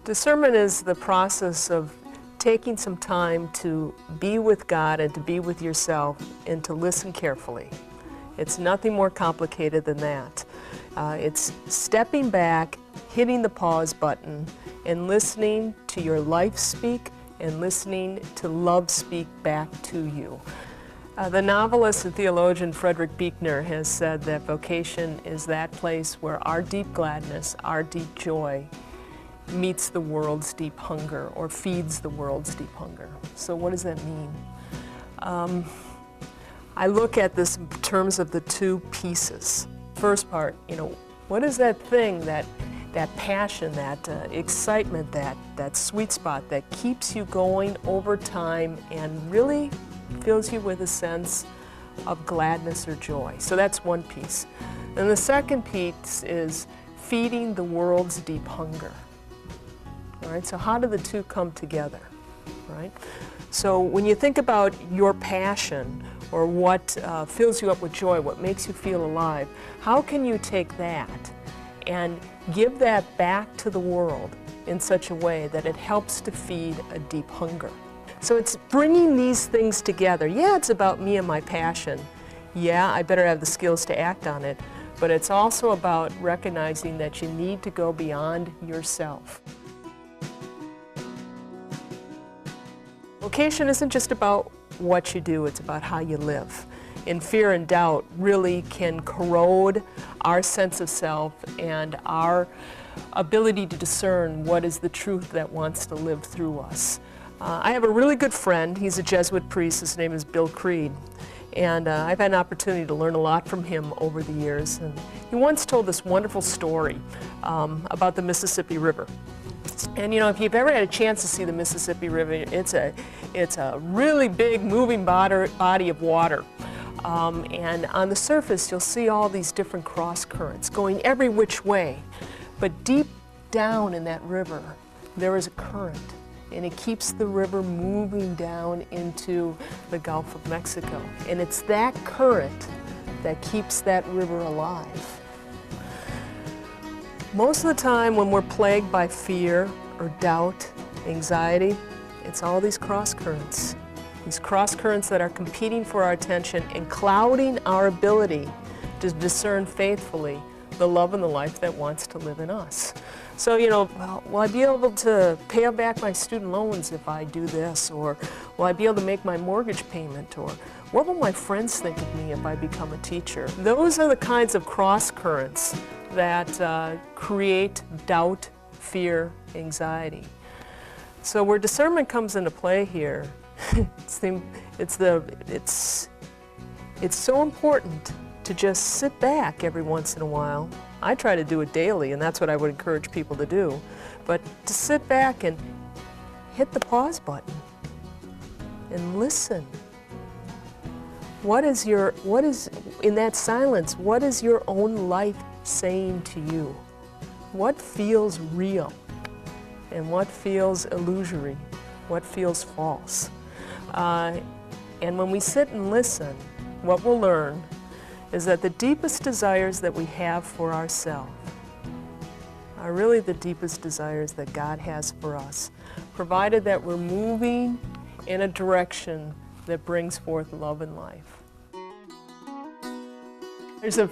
Discernment is the process of taking some time to be with God and to be with yourself and to listen carefully. It's nothing more complicated than that. It's stepping back, hitting the pause button, and listening to your life speak and listening to love speak back to you. The novelist and theologian Frederick Buechner has said that vocation is that place where our deep gladness, our deep joy, meets the world's deep hunger or feeds the world's deep hunger. So what does that mean? I look at this in terms of the two pieces. First part, what is that thing, that passion, that excitement, that sweet spot that keeps you going over time and really fills you with a sense of gladness or joy. So that's one piece. And the second piece is feeding the world's deep hunger. All right, so how do the two come together, right? So when you think about your passion or what fills you up with joy, what makes you feel alive, how can you take that and give that back to the world in such a way that it helps to feed a deep hunger? So it's bringing these things together. Yeah, it's about me and my passion. Yeah, I better have the skills to act on it, but it's also about recognizing that you need to go beyond yourself. Vocation isn't just about what you do, it's about how you live. And fear and doubt really can corrode our sense of self and our ability to discern what is the truth that wants to live through us. I have a really good friend. He's a Jesuit priest. His name is Bill Creed. And I've had an opportunity to learn a lot from him over the years. And he once told this wonderful story about the Mississippi River. And if you've ever had a chance to see the Mississippi River, it's a really big moving body of water. And on the surface, you'll see all these different cross currents going every which way. But deep down in that river, there is a current, and it keeps the river moving down into the Gulf of Mexico. And it's that current that keeps that river alive. Most of the time when we're plagued by fear or doubt, anxiety, it's all these cross currents. These cross currents that are competing for our attention and clouding our ability to discern faithfully the love and the life that wants to live in us. So, will I be able to pay back my student loans if I do this? Or will I be able to make my mortgage payment? Or what will my friends think of me if I become a teacher? Those are the kinds of cross currents that create doubt, fear, anxiety. So where discernment comes into play here, it's so important to just sit back every once in a while. I try to do it daily, and that's what I would encourage people to do. But to sit back and hit the pause button and listen. What is in that silence, what is your own life saying to you? What feels real and what feels illusory? What feels false? And when we sit and listen, what we'll learn is that the deepest desires that we have for ourselves are really the deepest desires that God has for us, provided that we're moving in a direction that brings forth love and life. There's a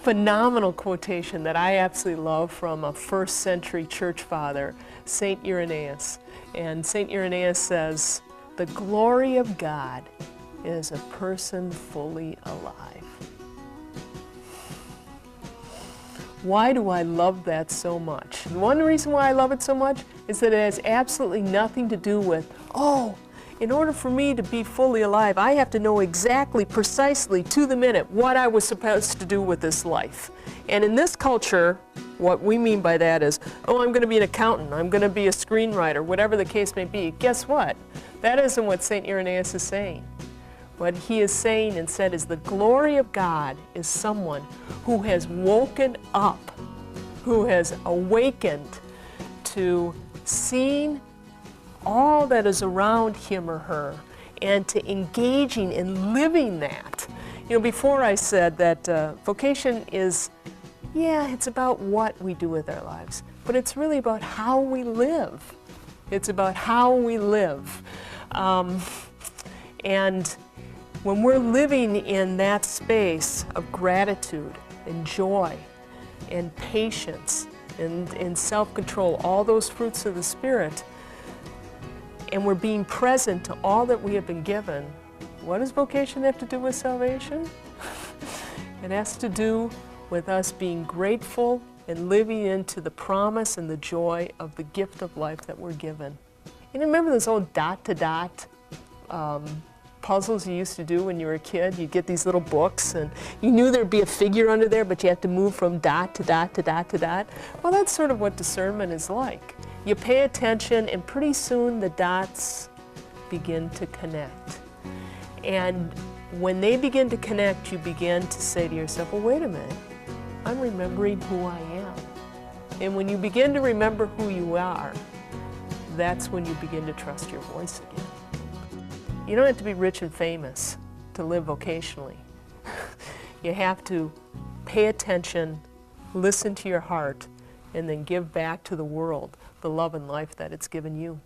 phenomenal quotation that I absolutely love from a first century church father, St. Irenaeus. And St. Irenaeus says, "The glory of God is a person fully alive." Why do I love that so much? One reason why I love it so much is that it has absolutely nothing to do with, in order for me to be fully alive, I have to know exactly, precisely, to the minute, what I was supposed to do with this life. And in this culture, what we mean by that is, I'm going to be an accountant, I'm going to be a screenwriter, whatever the case may be. Guess what? That isn't what St. Irenaeus is saying. What he is saying instead is the glory of God is someone who has woken up, who has awakened to seeing all that is around him or her and to engaging in living that. Before I said that vocation is, it's about what we do with our lives. but it's really about how we live. It's about how we live. And when we're living in that space of gratitude and joy and patience and self-control, all those fruits of the Spirit, and we're being present to all that we have been given, what does vocation have to do with salvation? It has to do with us being grateful and living into the promise and the joy of the gift of life that we're given. You remember those old dot-to-dot puzzles you used to do when you were a kid? You'd get these little books and you knew there'd be a figure under there, but you had to move from dot to dot to dot to dot. Well, that's sort of what discernment is like. You pay attention and pretty soon the dots begin to connect. And when they begin to connect, you begin to say to yourself, well, wait a minute, I'm remembering who I am. And when you begin to remember who you are, that's when you begin to trust your voice again. You don't have to be rich and famous to live vocationally. You have to pay attention, listen to your heart, and then give back to the world the love and life that it's given you.